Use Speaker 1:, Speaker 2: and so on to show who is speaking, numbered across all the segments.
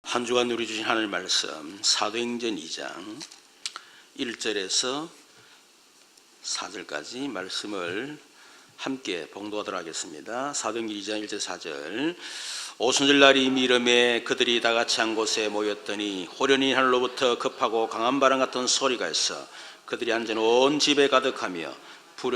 Speaker 1: 한 주간 우리 주신 하나님 말씀 사도행전 2장 1절에서 4절까지 말씀을 함께 봉독하도록 하겠습니다. 사도행전 2장 1절 4절. 오순절날이 이미 이름에 그들이 다 같이 한 곳에 모였더니 호련히 하늘로부터 급하고 강한 바람 같은 소리가 있어 그들이 앉은 온 집에 가득하며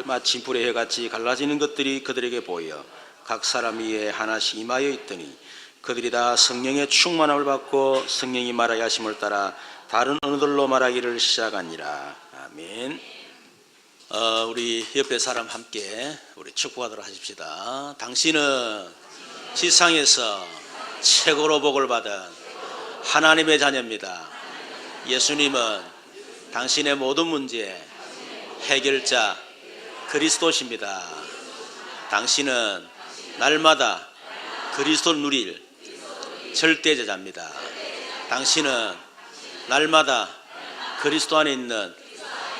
Speaker 1: 마치 불의 해같이 갈라지는 것들이 그들에게 보여 각 사람 위에 하나씩 임하여 있더니 그들이 다 성령의 충만함을 받고 성령이 말하게 하심을 따라 다른 언어들로 말하기를 시작하니라. 아멘. 우리 옆에 사람 함께 우리 축복하도록 하십시다. 당신은 지상에서 최고로 복을 받은 하나님의 자녀입니다. 예수님은 당신의 모든 문제 해결자 그리스도십니다. 당신은 날마다 그리스도를 누릴 절대 제자입니다. 당신은 날마다 그리스도 안에 있는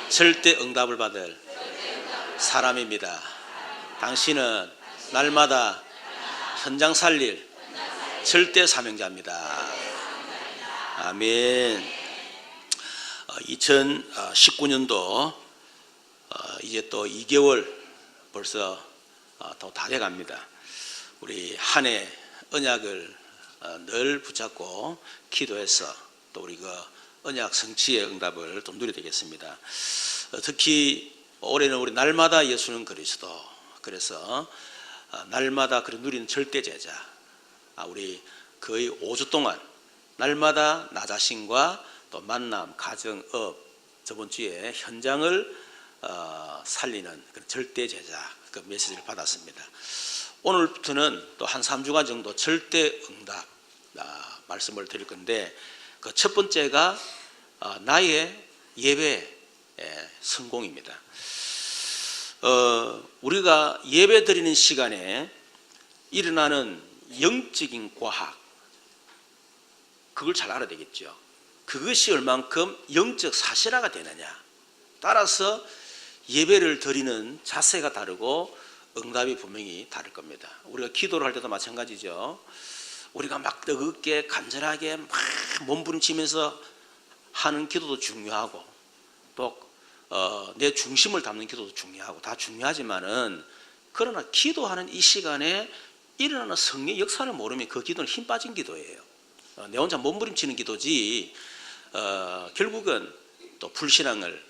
Speaker 1: 절대 응답을 받을 사람입니다. 당신은 날마다 현장 살릴 절대 사명자입니다. 아멘. 2019년도 이제 또 2개월 벌써 다 돼갑니다. 우리 한 해 언약을 늘 붙잡고 기도해서 또 우리 그 언약 성취의 응답을 또 누려야 되겠습니다. 특히 올해는 우리 날마다 예수는 그리스도, 그래서 날마다 그 누리는 절대 제자, 우리 거의 5주 동안 날마다 나 자신과 또 만남, 가정, 업, 저번 주에 현장을 살리는 그런 절대 제자 그 메시지를 받았습니다. 오늘부터는 또 한 3주간 정도 절대 응답 말씀을 드릴 건데, 그 첫 번째가 나의 예배 성공입니다. 우리가 예배 드리는 시간에 일어나는 영적인 과학, 그걸 잘 알아야 되겠죠. 그것이 얼만큼 영적 사실화가 되느냐, 따라서 예배를 드리는 자세가 다르고 응답이 분명히 다를 겁니다. 우리가 기도를 할 때도 마찬가지죠. 우리가 막 뜨겁게 간절하게 막 몸부림치면서 하는 기도도 중요하고, 또 내 중심을 담는 기도도 중요하고, 다 중요하지만은, 그러나 기도하는 이 시간에 일어나는 성령의 역사를 모르면 그 기도는 힘 빠진 기도예요. 내 혼자 몸부림치는 기도지, 결국은 또 불신앙을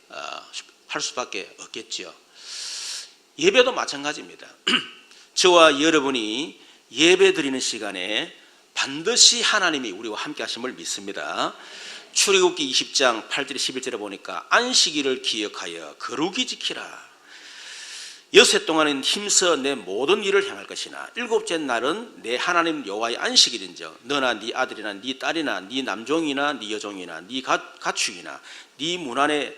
Speaker 1: 할 수밖에 없겠죠. 예배도 마찬가지입니다. 저와 여러분이 예배 드리는 시간에 반드시 하나님이 우리와 함께 하심을 믿습니다. 출애굽기 20장 8절 11절에 보니까 안식일을 기억하여 거룩히 지키라. 여섯 동안은 힘써 내 모든 일을 행할 것이나 일곱째 날은 내 하나님 여호와의 안식일인즉 너나 네 아들이나 네 딸이나 네 남종이나 네 여종이나 네 가축이나 네 문 안에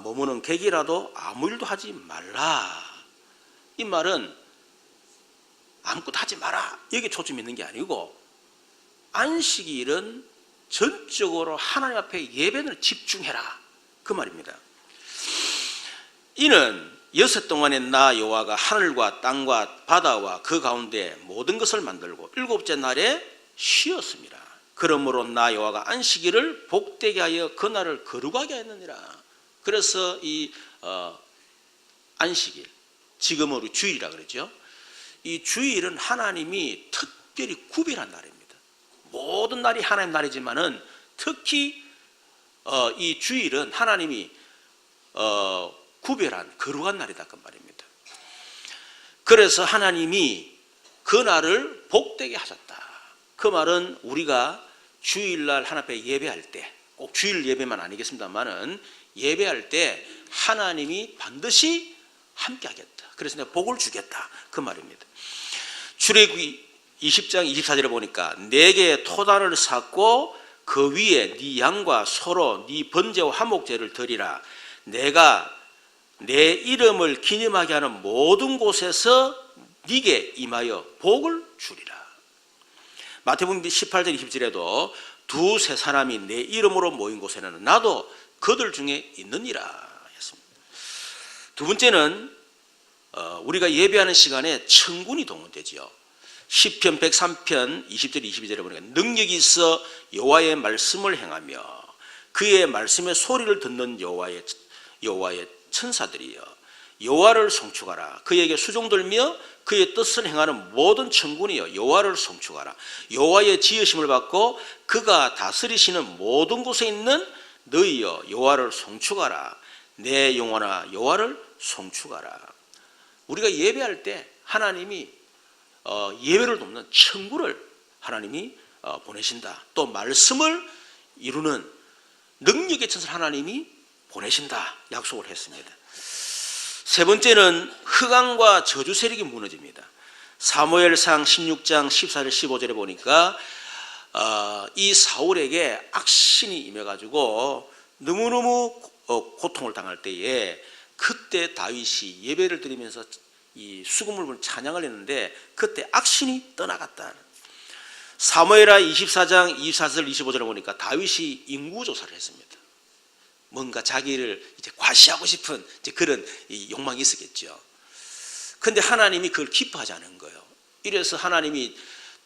Speaker 1: 머무는 객이라도 아무 일도 하지 말라. 이 말은 아무것도 하지 마라, 여기 초점이 있는 게 아니고, 안식일은 전적으로 하나님 앞에 예배를 집중해라, 그 말입니다. 이는 여섯 동안에 나 여호와가 하늘과 땅과 바다와 그 가운데 모든 것을 만들고 일곱째 날에 쉬었습니다. 그러므로 나 여호와가 안식일을 복되게 하여 그 날을 거룩하게 했느니라. 그래서 이 안식일, 지금으로 주일이라 그러죠. 이 주일은 하나님이 특별히 구별한 날입니다. 모든 날이 하나님 날이지만은 특히 이 주일은 하나님이 구별한 거룩한 날이다, 그 말입니다. 그래서 하나님이 그 날을 복되게 하셨다. 그 말은 우리가 주일날 하나님 앞에 예배할 때, 꼭 주일 예배만 아니겠습니다만은 예배할 때 하나님이 반드시 함께 하겠다, 그래서 내가 복을 주겠다, 그 말입니다. 출애굽기 20장 24절에 보니까 내게 토단을 쌓고 그 위에 네 양과 소로 네 번제와 화목제를 드리라. 내가 내 이름을 기념하게 하는 모든 곳에서 네게 임하여 복을 주리라. 마태복음 18절 20절에도 두세 사람이 내 이름으로 모인 곳에는 나도 그들 중에 있느니라 했습니다. 두 번째는 우리가 예배하는 시간에 천군이 동원되지요. 시편 103편 20절 22절에 보니까 능력이 있어 여호와의 말씀을 행하며 그의 말씀의 소리를 듣는 여호와의 천사들이여 여호와를 송축하라. 그에게 수종들며 그의 뜻을 행하는 모든 천군이여 여호와를 송축하라. 여호와의 지으심을 받고 그가 다스리시는 모든 곳에 있는 너희여 여호와를 송축하라. 내 영혼아 여호와를 송축하라. 우리가 예배할 때 하나님이 예배를 돕는 천군을 하나님이 보내신다. 또 말씀을 이루는 능력의 천사를 하나님이 보내신다 약속을 했습니다. 세 번째는 흑암과 저주 세력이 무너집니다. 사무엘상 16장 14절 15절에 보니까 이 사울에게 악신이 임해가지고 너무너무 고통을 당할 때에 그때 다윗이 예배를 드리면서 이 수금을 찬양을 했는데 그때 악신이 떠나갔다. 사무엘하 24장 24절 25절에 보니까 다윗이 인구조사를 했습니다. 뭔가 자기를 이제 과시하고 싶은 이제 그런 욕망이 있었겠죠. 그런데 하나님이 그걸 기뻐하지 않은 거예요. 이래서 하나님이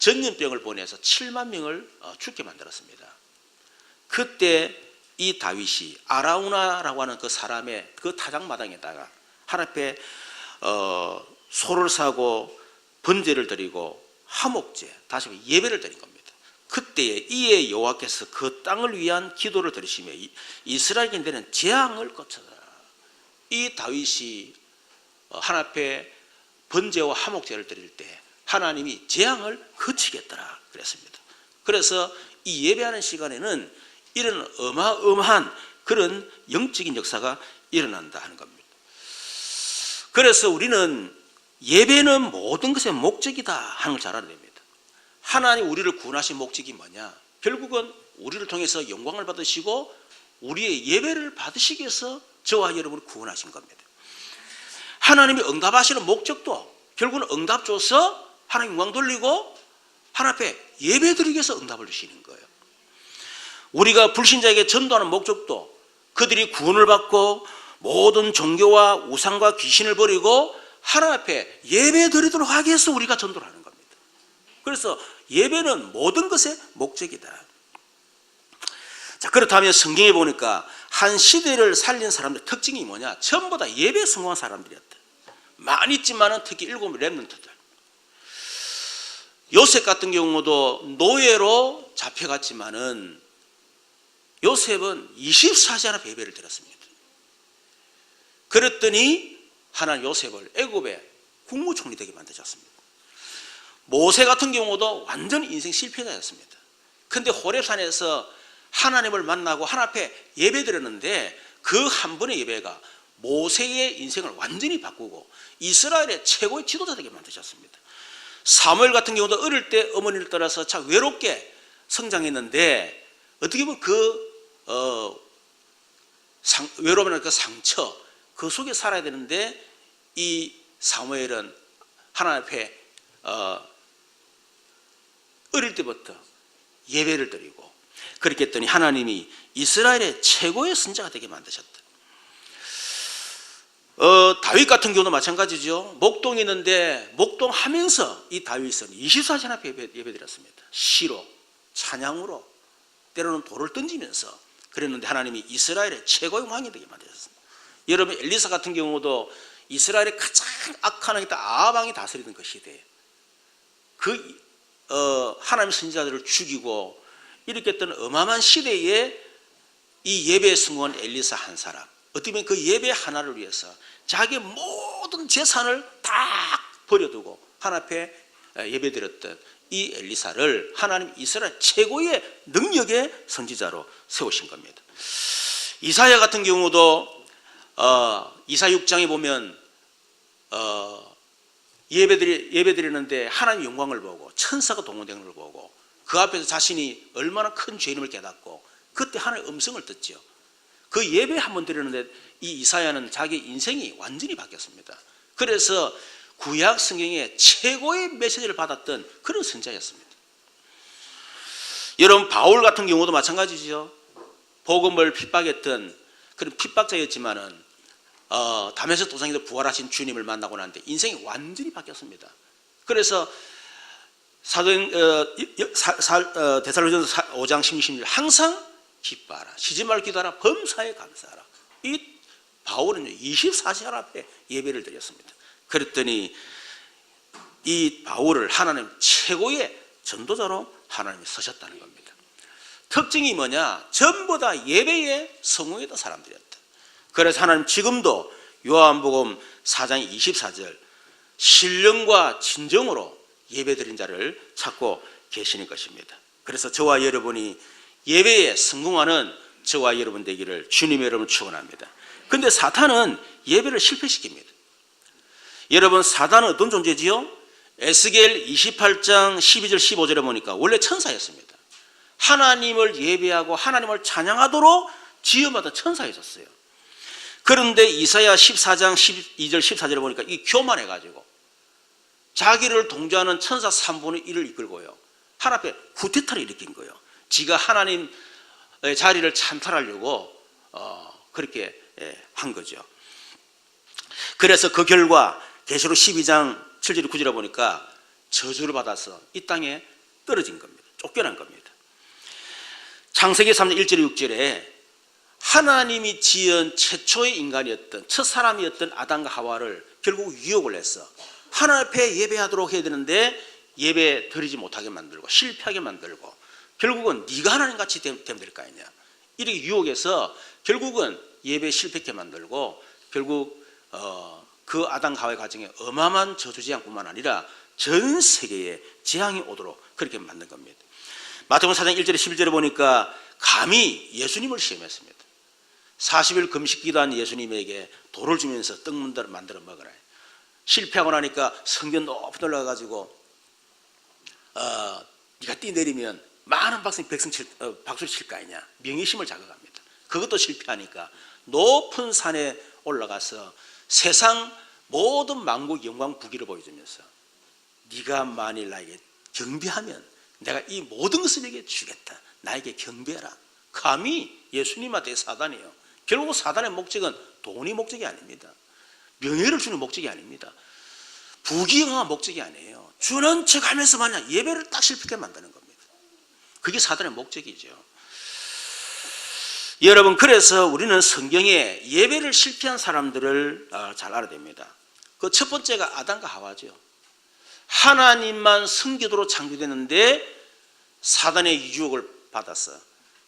Speaker 1: 전염병을 보내서 7만 명을 죽게 만들었습니다. 그때 이 다윗이 아라우나라고 하는 그 사람의 그 타작마당에다가 하나님 앞에 소를 사고 번제를 드리고 화목제 다시 예배를 드린 겁니다. 그때에 이에 여호와께서 그 땅을 위한 기도를 들으시며 이스라엘인들은 재앙을 거쳐라. 이 다윗이 하나님 앞에 번제와 화목제를 드릴 때 하나님이 재앙을 거치겠더라 그랬습니다. 그래서 이 예배하는 시간에는 이런 어마어마한 그런 영적인 역사가 일어난다 하는 겁니다. 그래서 우리는 예배는 모든 것의 목적이다 하는 걸 잘 알아야 됩니다. 하나님 우리를 구원하신 목적이 뭐냐? 결국은 우리를 통해서 영광을 받으시고 우리의 예배를 받으시기 위해서 저와 여러분을 구원하신 겁니다. 하나님이 응답하시는 목적도 결국은 응답 줘서 하나님 영광 돌리고 하나님 앞에 예배 드리기 위해서 응답을 주시는 거예요. 우리가 불신자에게 전도하는 목적도 그들이 구원을 받고 모든 종교와 우상과 귀신을 버리고 하나님 앞에 예배 드리도록 하기 위해서 우리가 전도를 하는 겁니다. 그래서 예배는 모든 것의 목적이다. 자, 그렇다면 성경에 보니까 한 시대를 살린 사람들의 특징이 뭐냐? 전부 다 예배에 성공한 사람들이었다. 많이 있지만은 특히 7 렘넌트들. 요셉 같은 경우도 노예로 잡혀갔지만은 요셉은 24시간 예배를 드렸습니다. 그랬더니 하나님 요셉을 애굽의 국무총리 되게 만드셨습니다. 모세 같은 경우도 완전히 인생 실패자였습니다. 그런데 호렙산에서 하나님을 만나고 하나님 앞에 예배 드렸는데 그 한 번의 예배가 모세의 인생을 완전히 바꾸고 이스라엘의 최고의 지도자 되게 만드셨습니다. 사무엘 같은 경우도 어릴 때 어머니를 떠나서 참 외롭게 성장했는데 어떻게 보면 외로움이라는 그 상처 그 속에 살아야 되는데 이 사무엘은 하나님 앞에 어릴 때부터 예배를 드리고 그렇게 했더니 하나님이 이스라엘의 최고의 선지자가 되게 만드셨다. 다윗 같은 경우도 마찬가지죠. 목동이 있는데 목동하면서 이 다윗은 24시간 앞에 예배 드렸습니다. 시로 찬양으로 때로는 돌을 던지면서 그랬는데 하나님이 이스라엘의 최고의 왕이 되게 만드셨습니다. 여러분 엘리사 같은 경우도 이스라엘의 가장 악한 왕이 아합 다스리던 그 시대에 하나님의 선지자들을 죽이고 이렇게 했던 어마어마한 시대에 이 예배에 성공한 엘리사 한 사람 어떻게 보면 그 예배 하나를 위해서 자기의 모든 재산을 다 버려두고 하나님 앞에 예배드렸던 이 엘리사를 하나님 이스라엘 최고의 능력의 선지자로 세우신 겁니다. 이사야 같은 경우도 이사 6장에 보면 예배드리는데 하나님의 영광을 보고 천사가 동원되는 걸 보고 그 앞에서 자신이 얼마나 큰 죄인임을 깨닫고 그때 하나님의 음성을 듣죠. 그 예배 한번 드리는데 이 이사야는 자기 인생이 완전히 바뀌었습니다. 그래서 구약 성경의 최고의 메시지를 받았던 그런 선지자였습니다. 여러분 바울 같은 경우도 마찬가지죠. 복음을 핍박했던 그런 핍박자였지만은 다메섹 도상에서 부활하신 주님을 만나고 나는데 인생이 완전히 바뀌었습니다. 그래서 데살로니가서 5장 16절 항상 기뻐하라, 쉬지 말고 기도하라, 범사에 감사하라. 이 바울은 24시간 앞에 예배를 드렸습니다. 그랬더니 이 바울을 하나님 최고의 전도자로 하나님이 서셨다는 겁니다. 특징이 뭐냐? 전부 다 예배에 성공했던 사람들이었다. 그래서 하나님 지금도 요한복음 4장 24절 신령과 진정으로 예배드린 자를 찾고 계시는 것입니다. 그래서 저와 여러분이 예배에 성공하는 저와 여러분 되기를 주님의 이름으로 축원합니다. 그런데 사탄은 예배를 실패시킵니다. 여러분, 사단은 어떤 존재지요? 에스겔 28장 12절 15절에 보니까 원래 천사였습니다. 하나님을 예배하고 하나님을 찬양하도록 지음받은 천사였었어요. 그런데 이사야 14장 12절 14절에 보니까 이 교만해가지고 자기를 동조하는 천사 3분의 1을 이끌고요, 하나님 앞에 쿠데타를 일으킨 거예요. 지가 하나님의 자리를 찬탈하려고 그렇게 한 거죠. 그래서 그 결과 계시록 12장 7절 9절에 보니까 저주를 받아서 이 땅에 떨어진 겁니다. 쫓겨난 겁니다. 창세기 3장 1절 6절에 하나님이 지은 최초의 인간이었던 첫 사람이었던 아담과 하와를 결국 유혹을 해서 하나님 앞에 예배하도록 해야 되는데 예배 드리지 못하게 만들고 실패하게 만들고 결국은 네가 하나님같이 되면 될 거 아니냐, 이렇게 유혹해서 결국은 예배 실패하게 만들고 결국 그 아담 하와의 가정에 어마어마한 저주재앙뿐만 아니라 전 세계에 재앙이 오도록 그렇게 만든 겁니다. 마태복음 4장 1절에 11절에 보니까 감히 예수님을 시험했습니다. 40일 금식 기도한 예수님에게 돌을 주면서 떡 만들어 먹으라. 실패하고 나니까 성전 높이 올라가가지고 네가 뛰내리면 많은 박수를 칠 거 아니냐, 명예심을 자극합니다. 그것도 실패하니까 높은 산에 올라가서 세상 모든 만국 영광 부귀를 보여주면서 네가 만일 나에게 경배하면 내가 이 모든 것을 내게 주겠다, 나에게 경배해라. 감히 예수님한테 사단이에요. 결국 사단의 목적은 돈이 목적이 아닙니다. 명예를 주는 목적이 아닙니다. 부귀영화가 목적이 아니에요. 주는 척 하면서 만약 예배를 딱 실패하게 만드는 겁니다. 그게 사단의 목적이죠. 여러분, 그래서 우리는 성경에 예배를 실패한 사람들을 잘 알아야 됩니다. 그 첫 번째가 아담과 하와죠. 하나님만 섬기도록 창조됐는데 사단의 유혹을 받아서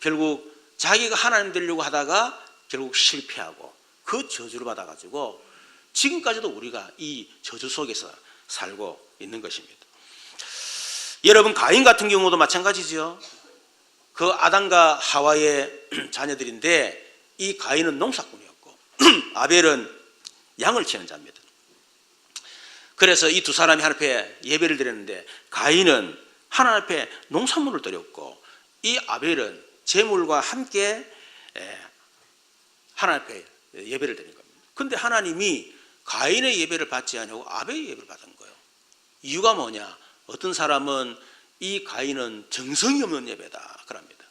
Speaker 1: 결국 자기가 하나님 되려고 하다가 결국 실패하고 그 저주를 받아가지고 지금까지도 우리가 이 저주 속에서 살고 있는 것입니다. 여러분, 가인 같은 경우도 마찬가지죠. 그 아담과 하와의 자녀들인데 이 가인은 농사꾼이었고 아벨은 양을 치는 자입니다. 그래서 이 두 사람이 하나님 앞에 예배를 드렸는데 가인은 하나님 앞에 농산물을 드렸고 이 아벨은 제물과 함께 하나님 앞에 예배를 드린 겁니다. 그런데 하나님이 가인의 예배를 받지 않고 아벨의 예배를 받은 거예요. 이유가 뭐냐? 어떤 사람은 이 가인은 정성이 없는 예배다 그럽니다.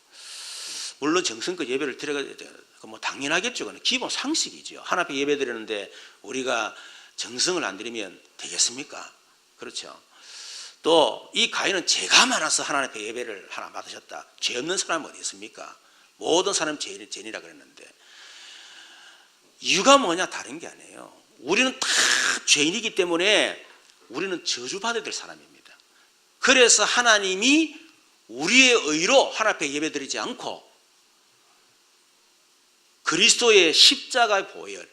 Speaker 1: 물론 정성껏 예배를 드려야 돼요. 뭐 당연하겠죠. 그건 기본 상식이죠. 하나님 앞에 예배 드리는데 우리가 정성을 안 드리면 되겠습니까? 그렇죠. 또 이 가인은 죄가 많아서 하나님 앞에 예배를 하나 받으셨다. 죄 없는 사람은 어디 있습니까? 모든 사람 죄인이라 그랬는데 이유가 뭐냐? 다른 게 아니에요. 우리는 다 죄인이기 때문에 우리는 저주받아야 될 사람입니다. 그래서 하나님이 우리의 의로 하나님 앞에 예배드리지 않고 그리스도의 십자가의 보혈,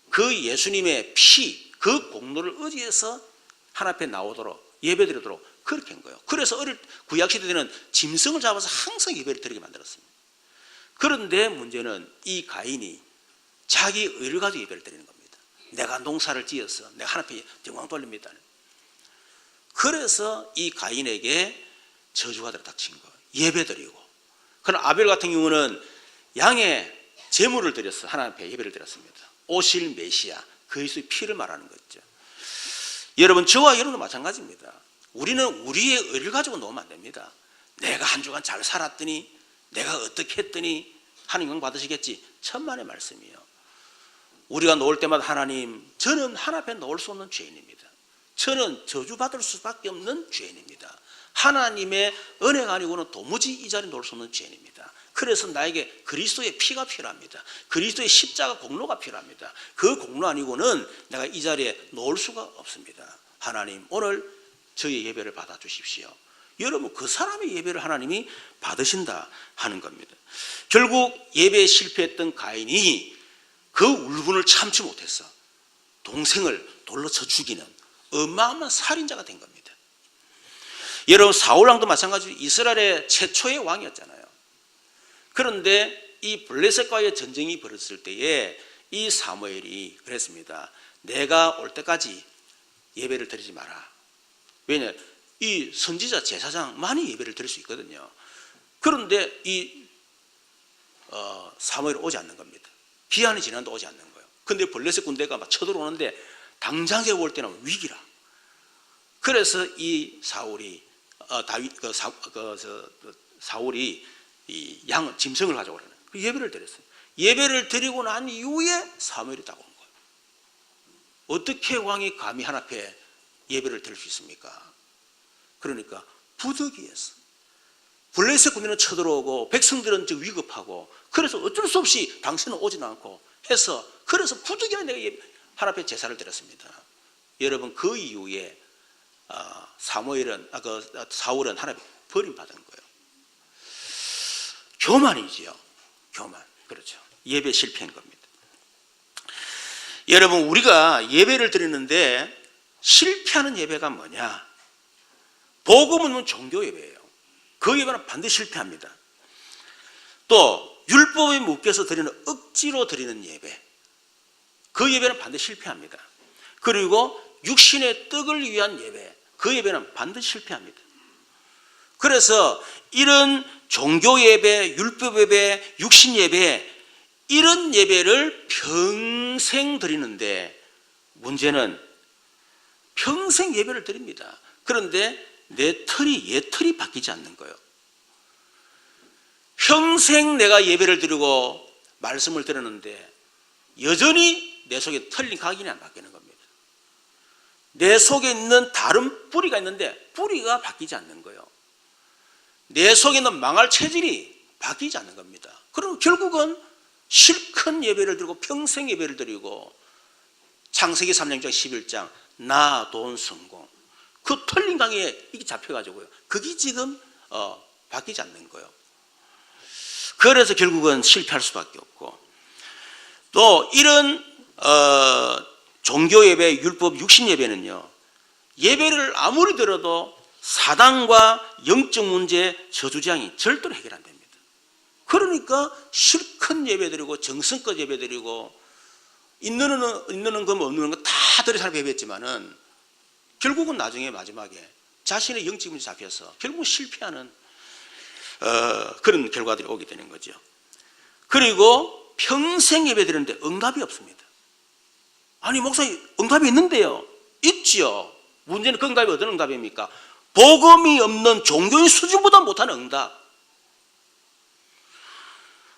Speaker 1: 그 예수님의 피, 그 공로를 의지해서 하나님 앞에 나오도록 예배드리도록 그렇게 한 거예요. 그래서 구약시대에는 짐승을 잡아서 항상 예배를 드리게 만들었습니다. 그런데 문제는 이 가인이 자기 의를 가지고 예배를 드리는 겁니다. 내가 농사를 지어서 내가 하나님 앞에 영광 돌립니다. 그래서 이 가인에게 저주가 닥친 거예요. 예배드리고. 그러나 아벨 같은 경우는 양의 제물을 드려서 하나님 앞에 예배를 드렸습니다. 오실 메시아, 그리스도의 피를 말하는 거죠. 여러분, 저와 여러분도 마찬가지입니다. 우리는 우리의 의를 가지고 놓으면 안 됩니다. 내가 한 주간 잘 살았더니, 내가 어떻게 했더니 하나님 영광 받으시겠지. 천만의 말씀이에요. 우리가 놓을 때마다 하나님, 저는 하나님 앞에 놓을 수 없는 죄인입니다. 저는 저주받을 수밖에 없는 죄인입니다. 하나님의 은혜가 아니고는 도무지 이 자리에 놓을 수 없는 죄인입니다. 그래서 나에게 그리스도의 피가 필요합니다. 그리스도의 십자가 공로가 필요합니다. 그 공로 아니고는 내가 이 자리에 놓을 수가 없습니다. 하나님, 오늘 저희 예배를 받아주십시오. 여러분, 그 사람의 예배를 하나님이 받으신다 하는 겁니다. 결국 예배에 실패했던 가인이 그 울분을 참지 못해서 동생을 돌로 쳐 죽이는 어마어마한 살인자가 된 겁니다. 여러분, 사울왕도 마찬가지로 이스라엘의 최초의 왕이었잖아요. 그런데 이 블레셋과의 전쟁이 벌어졌을 때에 이 사무엘이 그랬습니다. 내가 올 때까지 예배를 드리지 마라. 왜냐? 이 선지자 제사장 많이 예배를 드릴 수 있거든요. 그런데 이 사무엘이 오지 않는 겁니다. 기한이 지났는데 오지 않는 거예요. 근데 블레셋 군대가 막 쳐들어오는데 당장에 올 때는 위기라. 그래서 이 사울이 사울이 이 짐승을 가져오라는 그 예배를 드렸어요. 예배를 드리고 난 이후에 사무엘이 딱 온 거예요. 어떻게 왕이 감히 하나님 앞에 예배를 드릴 수 있습니까? 그러니까 부득이해서 블레셋 군대는 쳐들어오고 백성들은 위급하고 그래서 어쩔 수 없이 당신은 오지는 않고 해서 그래서 부득이하게 내가 하나님 앞에 제사를 드렸습니다. 여러분, 그 이후에 사울은 하나님 버림받은 거예요. 교만이지요. 교만. 그렇죠. 예배 실패한 겁니다. 여러분, 우리가 예배를 드리는데 실패하는 예배가 뭐냐? 복음 없는 종교 예배예요. 그 예배는 반드시 실패합니다. 또 율법에 묶여서 드리는 억지로 드리는 예배, 그 예배는 반드시 실패합니다. 그리고 육신의 떡을 위한 예배, 그 예배는 반드시 실패합니다. 그래서 이런 종교 예배, 율법 예배, 육신 예배, 이런 예배를 평생 드리는데 문제는 평생 예배를 드립니다. 그런데 내 틀이, 옛 틀이 바뀌지 않는 거예요. 평생 내가 예배를 드리고 말씀을 들었는데 여전히 내 속에 틀린 각인이 안 바뀌는 겁니다. 내 속에 있는 다른 뿌리가 있는데 뿌리가 바뀌지 않는 거예요. 내 속에 있는 망할 체질이 바뀌지 않는 겁니다. 그럼 결국은 실컷 예배를 드리고 평생 예배를 드리고 창세기 3장 11장 나, 돈, 성공, 그 틀린 강에 이게 잡혀가지고요. 그게 지금 바뀌지 않는 거예요. 그래서 결국은 실패할 수밖에 없고, 또 이런 종교 예배, 율법, 육신 예배는요, 예배를 아무리 들어도 사단과 영적 문제, 저주장이 절대로 해결 안 됩니다. 그러니까 실컷 예배드리고 정성껏 예배드리고 있는 것 없는 것 다 들여 사람 예배했지만은 결국은 나중에 마지막에 자신의 영적 문제 잡혀서 결국 실패하는 그런 결과들이 오게 되는 거죠. 그리고 평생 예배드리는데 응답이 없습니다. 아니, 목사님, 응답이 있는데요. 있지요. 문제는 그 응답이 어떤 응답입니까? 복음이 없는 종교인 수준보다 못한 응답.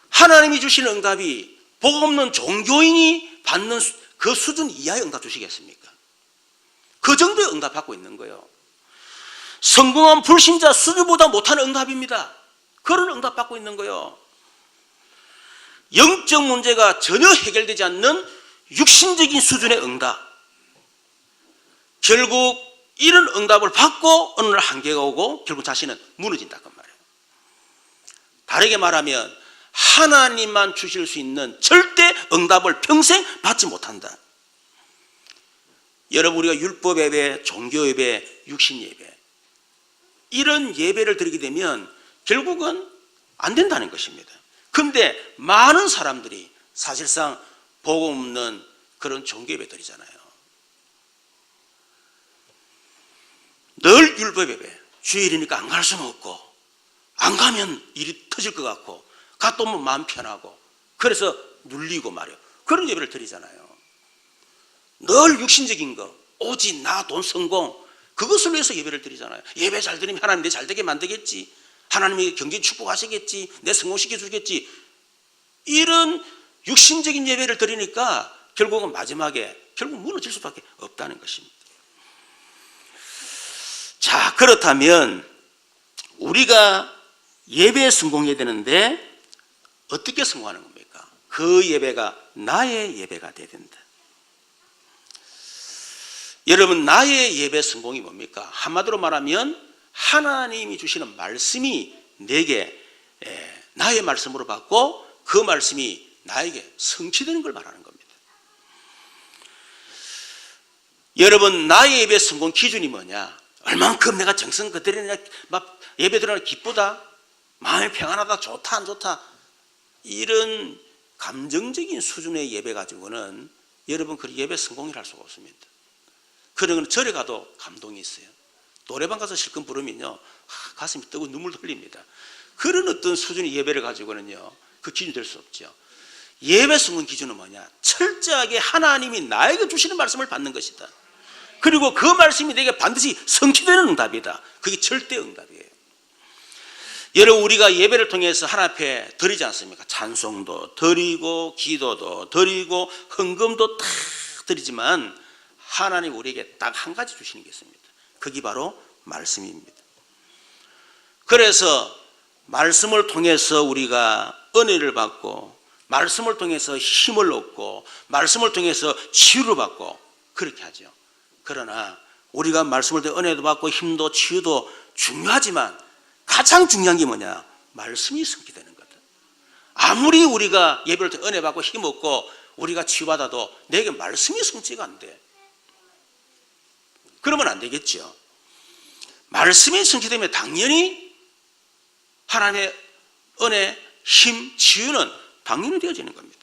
Speaker 1: 하나님이 주시는 응답이 복음 없는 종교인이 받는 그 수준 이하의 응답 주시겠습니까? 그 정도의 응답 받고 있는 거예요. 성공한 불신자 수준보다 못한 응답입니다. 그런 응답 받고 있는 거예요. 영적 문제가 전혀 해결되지 않는 육신적인 수준의 응답. 결국 이런 응답을 받고 어느 날 한계가 오고 결국 자신은 무너진다고 말이에요. 다르게 말하면 하나님만 주실 수 있는 절대 응답을 평생 받지 못한다. 여러분, 우리가 율법 예배, 종교 예배, 육신 예배, 이런 예배를 드리게 되면 결국은 안 된다는 것입니다. 그런데 많은 사람들이 사실상 복음 없는 그런 종교 예배 드리잖아요. 늘 율법 예배, 주일이니까 안 갈 수는 없고, 안 가면 일이 터질 것 같고, 갔다 오면 마음 편하고, 그래서 눌리고 말이에요. 그런 예배를 드리잖아요. 늘 육신적인 거, 오직 나, 돈, 성공, 그것을 위해서 예배를 드리잖아요. 예배 잘 드리면 하나님 내 잘 되게 만들겠지, 하나님이 경제 축복하시겠지, 내 성공시켜 주겠지. 이런 육신적인 예배를 드리니까 결국은 마지막에 결국 무너질 수밖에 없다는 것입니다. 자, 그렇다면 우리가 예배에 성공해야 되는데 어떻게 성공하는 겁니까? 그 예배가 나의 예배가 돼야 된다. 여러분, 나의 예배 성공이 뭡니까? 한마디로 말하면 하나님이 주시는 말씀이 내게 나의 말씀으로 받고 그 말씀이 나에게 성취되는 걸 말하는 겁니다. 여러분, 나의 예배 성공 기준이 뭐냐? 얼만큼 내가 정성껏 드리느냐, 막 예배 드리느냐 기쁘다, 마음이 평안하다, 좋다 안 좋다, 이런 감정적인 수준의 예배 가지고는 여러분 그 예배 성공이라 할 수가 없습니다. 그런 건 절에 가도 감동이 있어요. 노래방 가서 실컷 부르면요, 가슴이 뜨고 눈물 흘립니다. 그런 어떤 수준의 예배를 가지고는요, 그 기준이 될 수 없죠. 예배 성공 기준은 뭐냐? 철저하게 하나님이 나에게 주시는 말씀을 받는 것이다. 그리고 그 말씀이 내게 반드시 성취되는 응답이다. 그게 절대 응답이에요. 여러분, 우리가 예배를 통해서 하나님 앞에 드리지 않습니까? 찬송도 드리고 기도도 드리고 헌금도 다 드리지만 하나님 우리에게 딱 한 가지 주시는 게 있습니다. 그게 바로 말씀입니다. 그래서 말씀을 통해서 우리가 은혜를 받고, 말씀을 통해서 힘을 얻고, 말씀을 통해서 치유를 받고 그렇게 하죠. 그러나 우리가 말씀을 통해 은혜도 받고 힘도 치유도 중요하지만 가장 중요한 게 뭐냐? 말씀이 성취되는 거다. 아무리 우리가 예배를 통해 은혜 받고 힘 얻고 우리가 치유받아도 내게 말씀이 성취가 안 돼. 그러면 안 되겠죠. 말씀이 성취되면 당연히 하나님의 은혜, 힘, 치유는 당연히 되어지는 겁니다.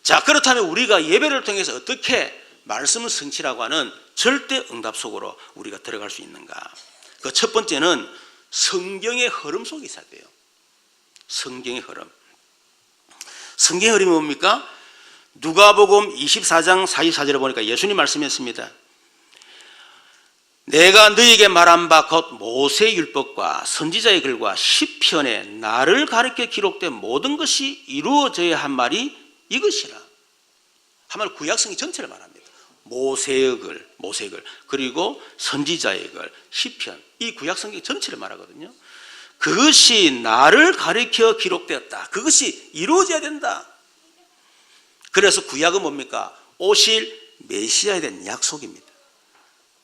Speaker 1: 자, 그렇다면 우리가 예배를 통해서 어떻게 말씀을 성취라고 하는 절대 응답 속으로 우리가 들어갈 수 있는가? 그 첫 번째는 성경의 흐름 속에 있어야 돼요. 성경의 흐름. 성경의 흐름이 뭡니까? 누가복음 24장 44절에 보니까 예수님 말씀했습니다. 내가 너희에게 말한 바 곧 모세의 율법과 선지자의 글과 시편에 나를 가리켜 기록된 모든 것이 이루어져야 한 말이 이것이라. 한마디로 구약성경 전체를 말합니다. 모세의 글, 그리고 선지자의 글, 시편, 이 구약성경 전체를 말하거든요. 그것이 나를 가리켜 기록되었다. 그것이 이루어져야 된다. 그래서 구약은 뭡니까? 오실 메시아에 대한 약속입니다.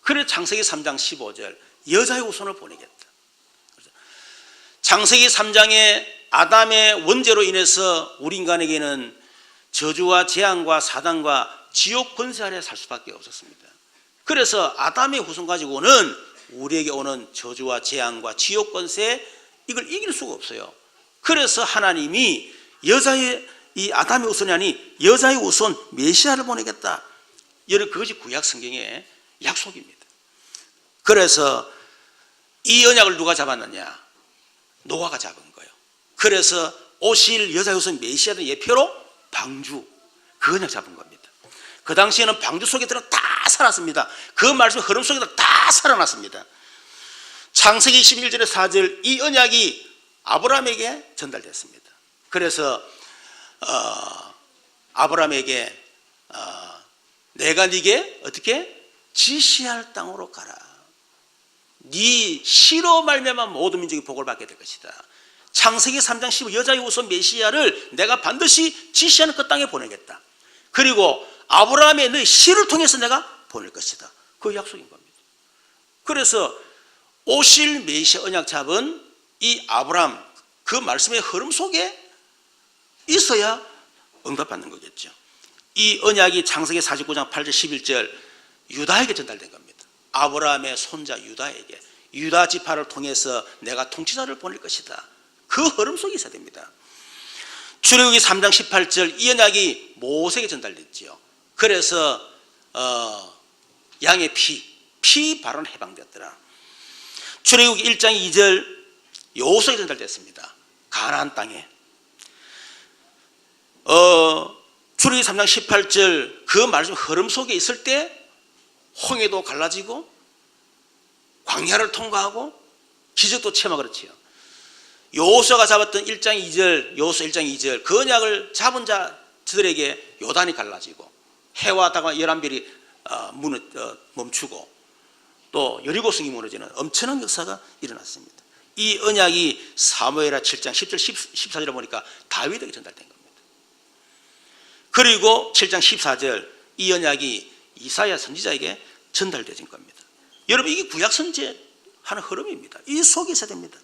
Speaker 1: 그래서 창세기 3장 15절 여자의 후손을 보내겠다. 창세기 3장에 아담의 원죄로 인해서 우리 인간에게는 저주와 재앙과 사단과 지옥 권세 아래 살 수밖에 없었습니다. 그래서 아담의 후손 가지고는 우리에게 오는 저주와 재앙과 지옥 권세, 이걸 이길 수가 없어요. 그래서 하나님이 여자의, 이 아담의 후손이 아닌 여자의 후손 메시아를 보내겠다. 여러분, 그것이 구약 성경의 약속입니다. 그래서 이 언약을 누가 잡았느냐? 노아가 잡은 거예요. 그래서 오실 여자의 후손 메시아의 예표로 방주, 그 언약 잡은 겁니다. 그 당시에는 방주 속에 들어 다 살았습니다. 그 말씀 흐름 속에 다 살아났습니다. 창세기 21절의 4절, 이 언약이 아브라함에게 전달됐습니다. 그래서 아브라함에게 내가 네게 어떻게 지시할 땅으로 가라. 네 씨로 말미암아 모든 민족이 복을 받게 될 것이다. 창세기 3장 15 여자의 후손 메시아를 내가 반드시 지시하는 그 땅에 보내겠다. 그리고 아브라함의 너희 씨를 통해서 내가 보낼 것이다. 그 약속인 겁니다. 그래서 오실 메시아 언약 잡은 이 아브라함, 그 말씀의 흐름 속에 있어야 응답받는 거겠죠. 이 언약이 창세기 49장 8절 11절 유다에게 전달된 겁니다. 아브라함의 손자 유다에게, 유다 지파를 통해서 내가 통치자를 보낼 것이다. 그 흐름 속에 있어야 됩니다. 출애굽기 3장 18절 이 언약이 모세에게 전달됐지요. 그래서 양의 피 발언 해방되었더라. 출애굽기 1장 2절 여호수아에게 전달됐습니다. 가나안 땅에. 출애굽기 3장 18절 그 말씀 흐름 속에 있을 때 홍해도 갈라지고 광야를 통과하고 기적도 체험하고 그렇지요. 여호수아가 잡았던 1장 2절, 여호수아 1장 2절 그 언약을 잡은 자들에게 요단이 갈라지고 해와 달과 열한별이 멈추고 또 여리고성이 무너지는 엄청난 역사가 일어났습니다. 이 언약이 사무엘하 7장 10절 14절에 보니까 다윗에게 전달된 겁니다. 그리고 7장 14절 이 언약이 이사야 선지자에게 전달되진 겁니다. 여러분 이게 구약 선지의 하는 흐름입니다. 이 속에 있어야 됩니다.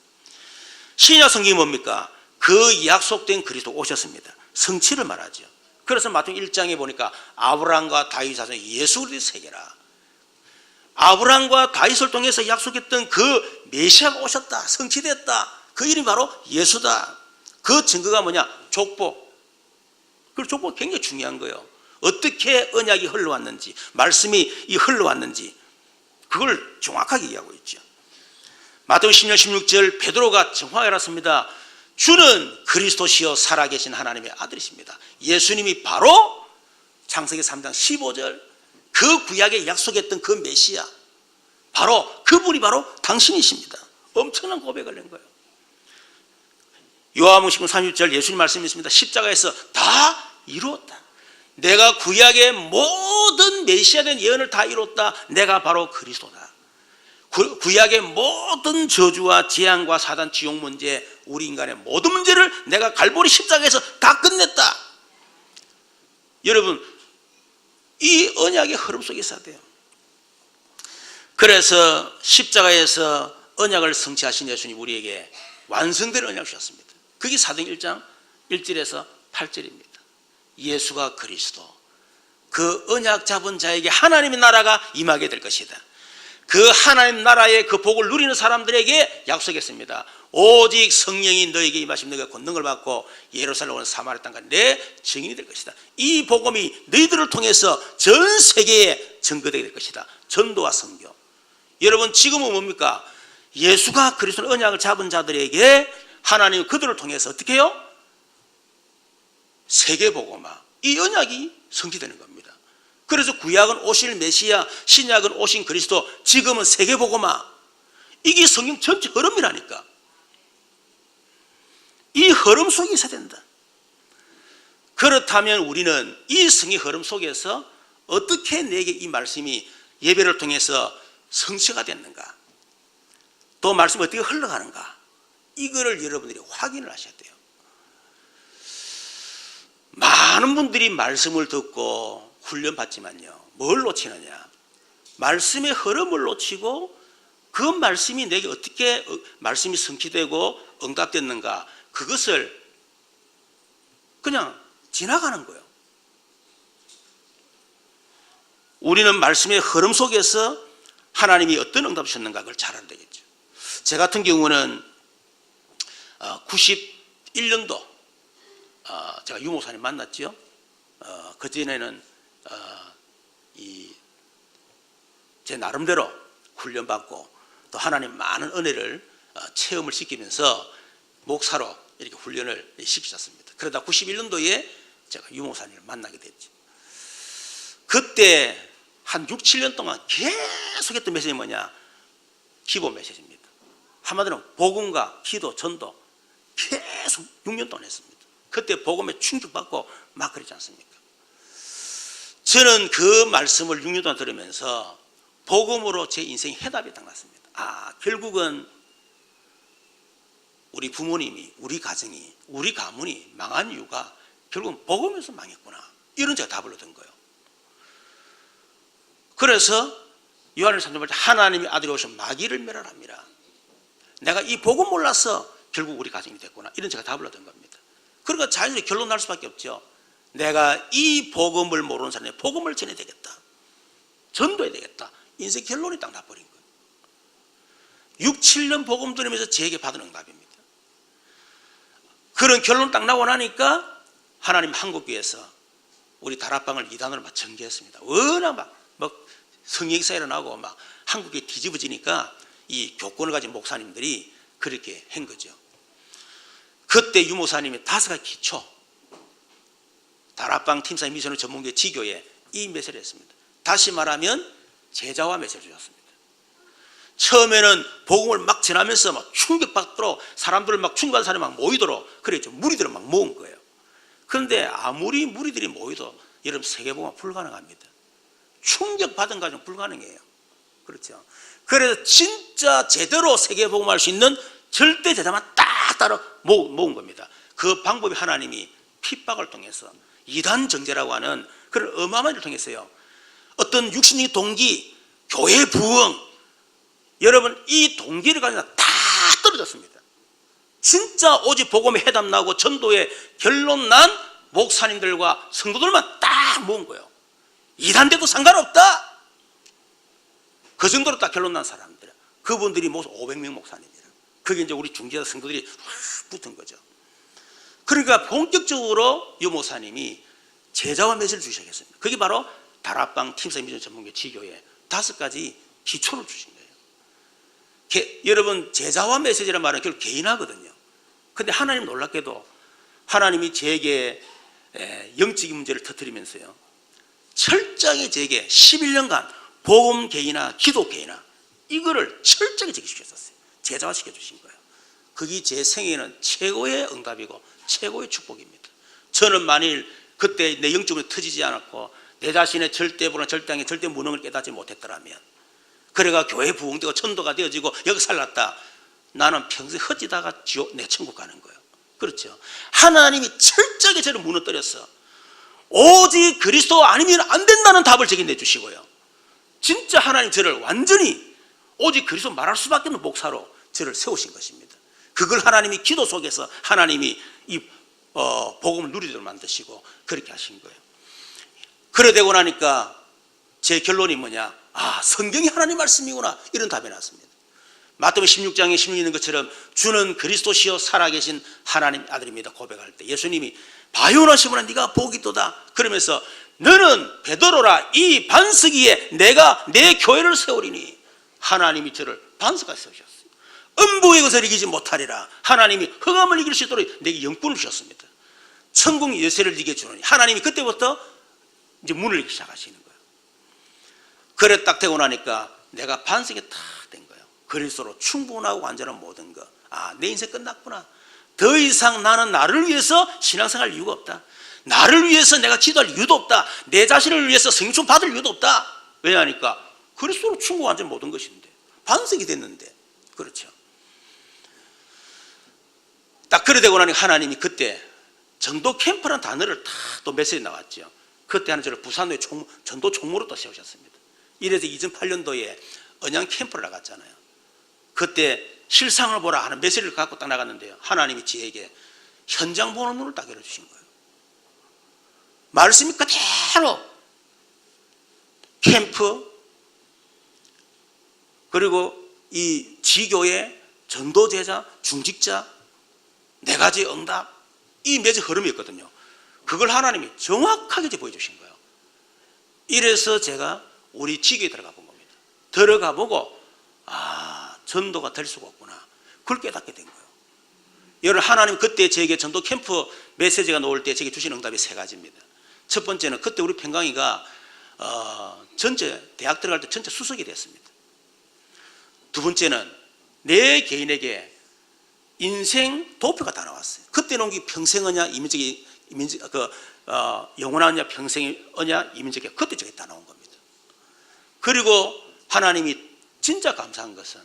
Speaker 1: 신약 성경이 뭡니까? 그 약속된 그리스도 오셨습니다. 성취를 말하죠. 그래서 마태복음 1장에 보니까 아브라함과 다윗 자손 예수 그리스도 세계라. 아브라함과 다윗을 통해서 약속했던 그 메시아가 오셨다. 성취됐다. 그 이름이 바로 예수다. 그 증거가 뭐냐? 족보. 그 족보가 굉장히 중요한 거예요. 어떻게 언약이 흘러왔는지, 말씀이 흘러왔는지 그걸 정확하게 이해하고 있죠. 마태복음 10장 16절 베드로가 정확하게 알았습니다. 주는 그리스도시요 살아계신 하나님의 아들이십니다. 예수님이 바로 창세기 3장 15절 그 구약에 약속했던 그 메시아, 바로 그분이 바로 당신이십니다. 엄청난 고백을 한 거예요. 요한복음 19장 30절 예수님 말씀이 있습니다. 십자가에서 다 이루었다. 내가 구약의 모든 메시아에 대한 예언을 다 이뤘다. 내가 바로 그리스도다. 구약의 모든 저주와 재앙과 사단 지옥 문제, 우리 인간의 모든 문제를 내가 갈보리 십자가에서 다 끝냈다. 여러분 이 언약의 흐름 속에 있어야 돼요. 그래서 십자가에서 언약을 성취하신 예수님 우리에게 완성된 언약을 주셨습니다. 그게 사도행전 1장 1절에서 8절입니다. 예수가 그리스도, 그 언약 잡은 자에게 하나님의 나라가 임하게 될 것이다. 그 하나님 나라의 그 복을 누리는 사람들에게 약속했습니다. 오직 성령이 너에게 임하시면 너희가 권능을 받고 예루살렘 사마리아 땅까지 내 증인이 될 것이다. 이 복음이 너희들을 통해서 전 세계에 증거되게 될 것이다. 전도와 선교. 여러분 지금은 뭡니까? 예수가 그리스도의 언약을 잡은 자들에게 하나님 그들을 통해서 어떻게 해요? 세계복음화. 이 언약이 성취되는 겁니다. 그래서 구약은 오실 메시아, 신약은 오신 그리스도, 지금은 세계복음화. 이게 성경 전체 흐름이라니까. 이 흐름 속에 있어야 된다. 그렇다면 우리는 이 성의 흐름 속에서 어떻게 내게 이 말씀이 예배를 통해서 성취가 됐는가, 또 말씀이 어떻게 흘러가는가, 이거를 여러분들이 확인을 하셔야 돼요. 많은 분들이 말씀을 듣고 훈련받지만요, 뭘 놓치느냐? 말씀의 흐름을 놓치고 그 말씀이 내게 어떻게 말씀이 성취되고 응답됐는가, 그것을 그냥 지나가는 거예요. 우리는 말씀의 흐름 속에서 하나님이 어떤 응답을 주셨는가 그걸 잘 알아야 되겠죠. 제 같은 경우는 91년도 제가 유 목사님 만났죠. 그전에는 제 나름대로 훈련받고 또 하나님 많은 은혜를 체험을 시키면서 목사로 이렇게 훈련을 시키셨습니다. 그러다 91년도에 제가 유 목사님을 만나게 됐죠. 그때 한 6, 7년 동안 계속했던 메시지는 뭐냐? 기본 메시지입니다. 한마디로 복음과 기도, 전도 계속 6년 동안 했습니다. 그때 복음에 충격받고 막 그러지 않습니까? 저는 그 말씀을 6년 동안 들으면서 복음으로 제 인생의 해답이 딱 났습니다. 결국은 우리 부모님이, 우리 가정이, 우리 가문이 망한 이유가 결국은 복음에서 망했구나, 이런 제가 답을 얻은 거예요. 그래서 요한을 3장 볼 때 하나님의 아들이 오셔 마귀를 멸하랍니다. 내가 이 복음 몰라서 결국 우리 가정이 됐구나, 이런 제가 답을 얻은 겁니다. 그러니까 자연스럽게 결론 날 수밖에 없죠. 내가 이 복음을 모르는 사람에게 복음을 전해야 되겠다, 전도해야 되겠다. 인생 결론이 딱 나버린 거예요. 6, 7년 복음 들으면서 제게 받은 응답입니다. 그런 결론 딱 나고 나니까 하나님 한국교회에서 우리 다락방을 2단으로 막 전개했습니다. 워낙 막 성역사 일어나고 막 한국에 뒤집어지니까 이 교권을 가진 목사님들이 그렇게 한 거죠. 그때 유 목사님이 5가지 기초, 다락방 팀사님 미션을 전문교회 지교에 이 메시지를 했습니다. 다시 말하면 제자화 메시지를 주셨습니다. 처음에는 복음을 막 전하면서 막 충격받도록 사람들을 막 충격받은 사람이 막 모이도록 그랬죠. 무리들을 막 모은 거예요. 그런데 아무리 무리들이 모여도 여러분 세계복음은 불가능합니다. 충격받은 가정 불가능해요. 그렇죠. 그래서 진짜 제대로 세계복음할 수 있는 절대 제자만 딱 따라 모은 겁니다. 그 방법이 하나님이 핍박을 통해서 이단 정제라고 하는 그런 어마어마한 일을 통해서요, 어떤 육신적인 동기, 교회 부흥, 여러분 이 동기를 가지고 다 떨어졌습니다. 진짜 오직 복음에 해답 나고 전도에 결론 난 목사님들과 성도들만 딱 모은 거예요. 이단돼도 상관없다, 그 정도로 딱 결론 난 사람들, 그분들이 모두 500명 목사님이라. 그게 이제 우리 중지자 성도들이 붙은 거죠. 그러니까 본격적으로 유 목사님이 제자화 메시지를 주기 시작했습니다. 그게 바로 다락방, 팀사임, 미전 전문교, 지교회 5가지 기초를 주신 거예요. 여러분 제자화 메시지란 말은 결국 개인화거든요. 근데 하나님 놀랍게도 하나님이 제게 영적인 문제를 터뜨리면서요, 철저하게 제게 11년간 복음 개인화, 기도 개인화, 이거를 철저하게 제게 시켰었어요. 제자화 시켜주신 거예요. 그게 제 생애에는 최고의 응답이고 최고의 축복입니다. 저는 만일 그때 내 영적으로 터지지 않았고 내 자신의 절대 불안, 절대항해, 절대 무능을 깨닫지 못했더라면, 그래가 교회 부흥되고 천도가 되어지고 여기 살았다, 나는 평생 헛지다가 지옥, 내 천국 가는 거예요. 그렇죠. 하나님이 철저하게 저를 무너뜨렸어. 오직 그리스도 아니면 안 된다는 답을 제게 내주시고요, 진짜 하나님 저를 완전히 오직 그리스도 말할 수밖에 없는 목사로 저를 세우신 것입니다. 그걸 하나님이 기도 속에서 하나님이 이 복음을 누리도록 만드시고 그렇게 하신 거예요. 그래 되고 나니까 제 결론이 뭐냐, 성경이 하나님 말씀이구나, 이런 답이 났습니다. 마태복음 16장에 16에 있는 것처럼 주는 그리스도시요 살아계신 하나님 아들입니다 고백할 때 예수님이 바요나 시몬아 네가 복이 있도다 그러면서 너는 베드로라, 이 반석 위에 내가 내 교회를 세우리니, 하나님이 저를 반석까지 세우셨어요. 음부의 것을 이기지 못하리라, 하나님이 흑암을 이길 수 있도록 내게 영권을 주셨습니다. 천국 열쇠를 이겨 주느니, 하나님이 그때부터 이제 문을 열기 시작하시는 거예요. 그래 딱 되고 나니까 내가 반석이 딱 된 거예요. 그리스도로 충분하고 완전한 모든 것. 내 인생 끝났구나. 더 이상 나는 나를 위해서 신앙생활 이유가 없다. 나를 위해서 내가 기도할 이유도 없다. 내 자신을 위해서 성품 받을 이유도 없다. 왜냐하니까 그리스도로 충분한 완전 모든 것인데, 반석이 됐는데. 그렇죠. 딱 그래 되고 나니까 하나님이 그때 전도 캠프라는 단어를 다 또 메시지 나왔죠. 그때 하는 저를 부산도의 전도 총무로 또 세우셨습니다. 이래서 2008년도에 언양 캠프를 나갔잖아요. 그때 실상을 보라 하는 메시지를 갖고 딱 나갔는데요, 하나님이 저에게 현장 보는 눈을 딱 열어주신 거예요. 말씀이 그대로 캠프, 그리고 이 지교의 전도제자, 중직자 4가지 응답, 이 메시지 흐름이었거든요. 그걸 하나님이 정확하게 보여주신 거예요. 이래서 제가 우리 지교에 들어가 본 겁니다. 들어가 보고 전도가 될 수가 없구나, 그걸 깨닫게 된 거예요. 여러분, 하나님 그때 제게 전도 캠프 메시지가 나올 때 제게 주신 응답이 3가지입니다. 첫 번째는 그때 우리 평강이가 전체 대학 들어갈 때 전체 수석이 됐습니다. 두 번째는 내 개인에게 인생 도표가 다 나왔어요. 그때는 평생 언약, 영원한 언약, 평생 언약, 이민족이 그때 저게 다 나온 겁니다. 그리고 하나님이 진짜 감사한 것은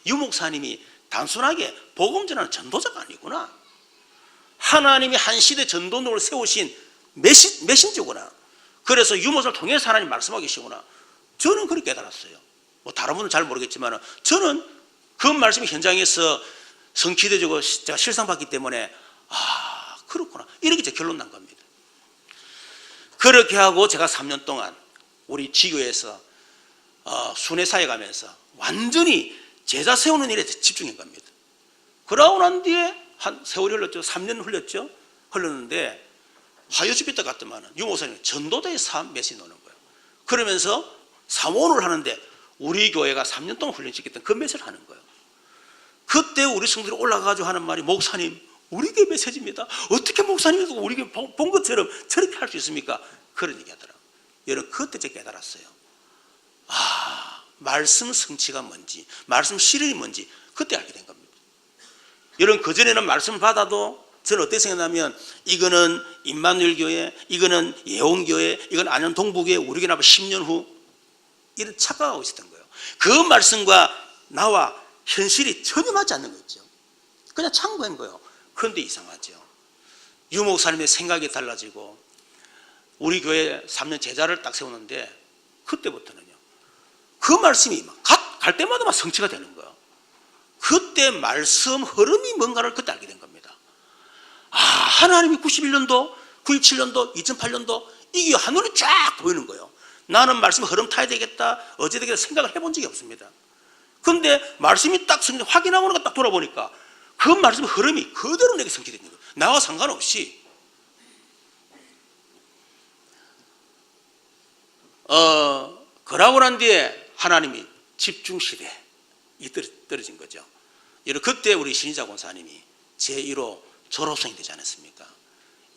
Speaker 1: 유 목사님이 단순하게 복음 전하는 전도자가 아니구나, 하나님이 한 시대 전도노를 세우신 메신저구나. 그래서 유 목사를 통해서 하나님 말씀하고 계시구나. 저는 그렇게 깨달았어요. 다른 분은 잘 모르겠지만 저는 그 말씀이 현장에서 성취되고 제가 실상받기 때문에 그렇구나, 이렇게 제 결론 난 겁니다. 그렇게 하고 제가 3년 동안 우리 지교에서 순회사에 가면서 완전히 제자 세우는 일에 집중한 겁니다. 그러고 난 뒤에 한 세월이 흘렀죠. 3년 흘렸죠. 흘렀는데 하여주비 때 같더만 유 목사님이 전도자의 삶 메시지 노는 거예요. 그러면서 사모를 하는데 우리 교회가 3년 동안 훈련시켰던 그 메시지를 하는 거예요. 그때 우리 성도들이 올라가가지고 하는 말이, 목사님 우리 교회 메시지입니다. 어떻게 목사님이 우리 교회 본 것처럼 저렇게 할 수 있습니까? 그런 얘기 하더라고요. 여러분, 그때 제가 깨달았어요. 말씀 성취가 뭔지, 말씀 실현이 뭔지 그때 알게 된 겁니다. 여러분, 그전에는 말씀을 받아도 저는 어떻게 생각하냐면, 이거는 임마누엘 교회, 이거는 예원교회, 이건 안현 동부교회, 우리 교회 나면 10년 후, 이런 착각하고 있었던 거예요. 그 말씀과 나와 현실이 전혀 맞지 않는 거 있죠. 그냥 참고한 거예요. 그런데 이상하죠. 유 목사님의 생각이 달라지고 우리 교회 3년 제자를 딱 세우는데 그때부터는요, 그 말씀이 갈 때마다 막 성취가 되는 거예요. 그때 말씀 흐름이 뭔가를 그때 알게 된 겁니다. 아, 하나님이 91년도, 97년도, 2008년도 이게 하늘이 쫙 보이는 거예요. 나는 말씀 흐름 타야 되겠다, 어제 되겠다 생각을 해본 적이 없습니다. 그런데 말씀이 딱 확인하고 나서 딱 돌아보니까 그 말씀 흐름이 그대로 내게 성취되는 거예요. 나와 상관없이. 그러고 난 뒤에 하나님이 집중시대에 떨어진 거죠. 여러분, 그때 우리 신희자 권사님이 제1호 졸업생이 되지 않았습니까?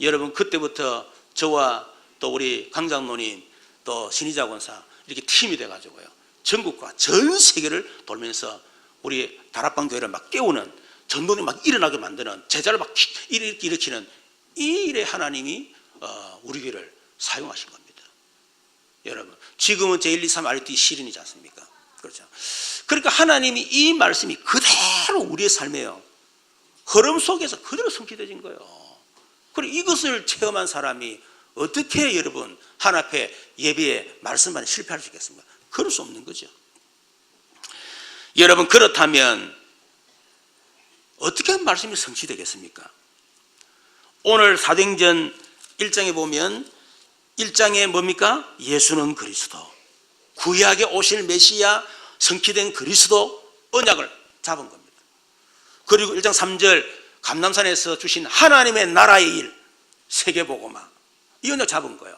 Speaker 1: 여러분, 그때부터 저와 또 우리 강장로님 또 신희자 권사 이렇게 팀이 돼가지고요, 전국과 전 세계를 돌면서 우리 다락방 교회를 막 깨우는, 전도이 막 일어나게 만드는, 제자를 막 일으키는 이 일에 하나님이 우리 교회를 사용하신 겁니다. 여러분, 지금은 제1, 2, 3 RT 실인이지 않습니까? 그렇죠. 그러니까 하나님이 이 말씀이 그대로 우리의 삶에요, 흐름 속에서 그대로 성취되어진 거예요. 그리고 이것을 체험한 사람이 어떻게 여러분 하나님 앞에 예배에 말씀만 실패할 수 있겠습니까? 그럴 수 없는 거죠. 여러분, 그렇다면 어떻게 말씀이 성취되겠습니까? 오늘 사도행전 1장에 보면 1장에 뭡니까? 예수는 그리스도, 구약에 오실 메시아, 성취된 그리스도 언약을 잡은 겁니다. 그리고 1장 3절 감람산에서 주신 하나님의 나라의 일, 세계복음화, 이 언약 잡은 거예요.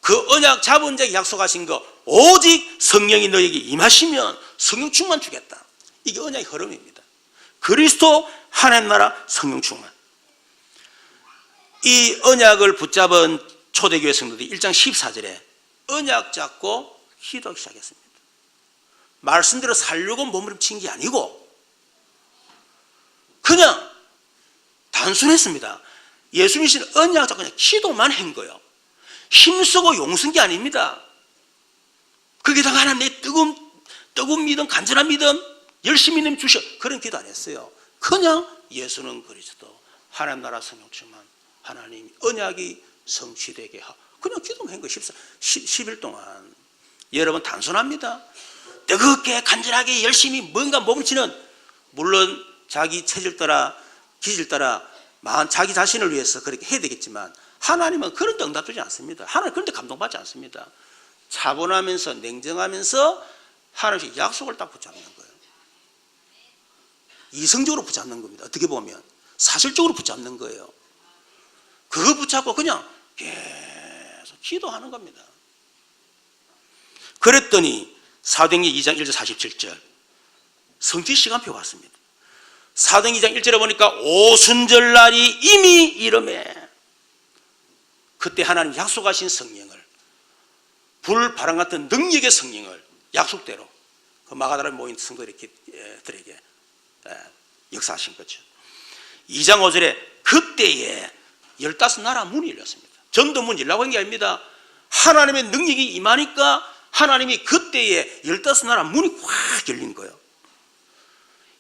Speaker 1: 그 언약 잡은 자에게 약속하신 거, 오직 성령이 너에게 임하시면 성령 충만 주겠다. 이게 언약의 흐름입니다. 그리스도, 하나님 나라, 성령 충만. 이 언약을 붙잡은 초대교회 성도들이 1장 14절에 언약 잡고 기도하기 시작했습니다. 말씀대로 살려고 몸부림친 게 아니고 그냥 단순했습니다. 예수님이신 언약 잡고 그냥 기도만 한 거예요. 힘쓰고 용쓴 게 아닙니다. 거기다가 하나님 내 뜨거운 믿음, 간절한 믿음, 열심히 믿음 주셔, 그런 기도 안 했어요. 그냥 예수는 그리스도, 하나님 나라 성령 충만, 하나님 언약이 성취되게 하고, 그냥 기도만 한 거예요. 10일 동안. 여러분, 단순합니다. 뜨겁게 간절하게 열심히 뭔가 몸치는, 물론 자기 체질 따라 기질 따라 자기 자신을 위해서 그렇게 해야 되겠지만 하나님은 그런 데 응답되지 않습니다. 하나님 그런 데 감동받지 않습니다. 차분하면서 냉정하면서 하나님의 약속을 딱 붙잡는 거예요. 이성적으로 붙잡는 겁니다. 어떻게 보면 사실적으로 붙잡는 거예요. 그거 붙잡고 그냥 계속 기도하는 겁니다. 그랬더니 사도행전 2장 1절 47절 성취 시간표가 왔습니다. 사도행전 2장 1절에 보니까 오순절날이 이미 이름에, 그때 하나님 약속하신 성령을, 불 바람 같은 능력의 성령을 약속대로 그 마가다라에 모인 성도들에게 역사하신 거죠. 2장 5절에 그때에 15나라 문이 열렸습니다. 전도문 열라고 한 게 아닙니다. 하나님의 능력이 임하니까 하나님이 그때에 15나라 문이 확 열린 거예요.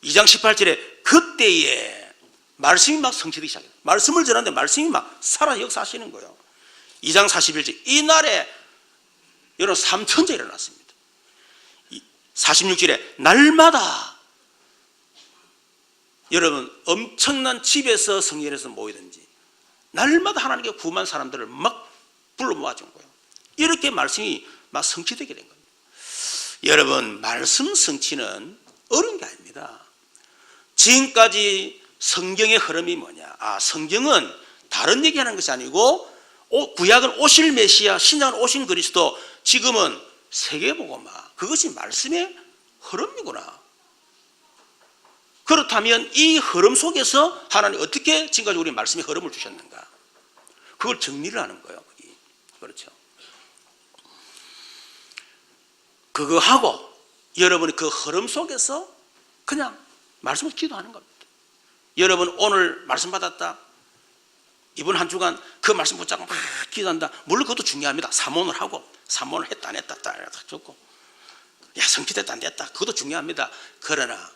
Speaker 1: 2장 18절에 그때에 말씀이 막 성취되기 시작해요. 말씀을 전하는데 말씀이 막 살아 역사하시는 거예요. 2장 41절 이날에 여러분 3천자 일어났습니다. 46절에 날마다 여러분 엄청난 집에서 성전에서 모이든지 날마다 하나님께 구만 사람들을 막 불러 모아준 거예요. 이렇게 말씀이 막 성취되게 된 겁니다. 여러분, 말씀 성취는 어려운 게 아닙니다. 지금까지 성경의 흐름이 뭐냐? 성경은 다른 얘기하는 것이 아니고 구약은 오실 메시아, 신약은 오신 그리스도, 지금은 세계복음화, 그것이 말씀의 흐름이구나. 그렇다면 이 흐름 속에서 하나님 어떻게 지금까지 우리 말씀의 흐름을 주셨는가? 그걸 정리를 하는 거예요. 그렇죠. 그거 하고 여러분이 그 흐름 속에서 그냥 말씀을 기도하는 겁니다. 여러분 오늘 말씀 받았다, 이번 한 주간 그 말씀 붙잡고 막 기도한다. 물론 그것도 중요합니다. 사모를 하고, 사모를 했다 안 했다 딱 좋고, 야 성취됐다 안 됐다, 그것도 중요합니다. 그러나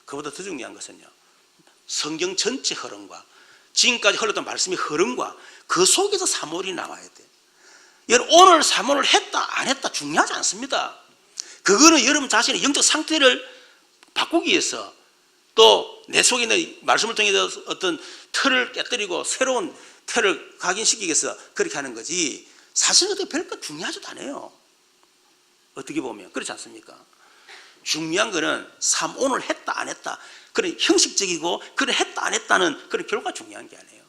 Speaker 1: 그보다 더 중요한 것은요, 성경 전체 흐름과 지금까지 흘렀던 말씀의 흐름과 그 속에서 사모일이 나와야 돼. 여러분, 오늘 사모를 했다 안 했다 중요하지 않습니다. 그거는 여러분 자신의 영적 상태를 바꾸기 위해서, 또 내 속에 있는 말씀을 통해서 어떤 틀을 깨뜨리고 새로운 틀을 각인시키기 위해서 그렇게 하는 거지, 사실은 그게 별거 중요하지도 않아요. 어떻게 보면 그렇지 않습니까? 중요한 거는 오늘 했다 안 했다, 그런 형식적이고 그런 했다 안 했다는 그런 결과가 중요한 게 아니에요.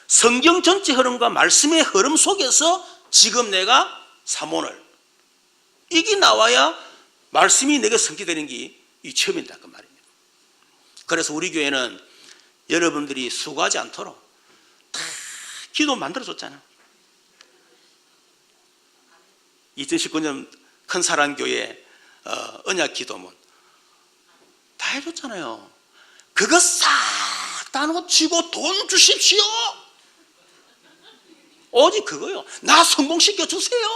Speaker 1: 성경 전체 흐름과 말씀의 흐름 속에서 지금 내가 오늘 이게 나와야 말씀이 내게 성취되는 게 이 처음이다 그 말입니다. 그래서 우리 교회는 여러분들이 수고하지 않도록 다 기도 만들어줬잖아. 2019년 큰사랑교회 언약 기도문 다 해줬잖아요. 그거 싹 다 놓치고 돈 주십시오. 오직 그거요. 나 성공시켜 주세요.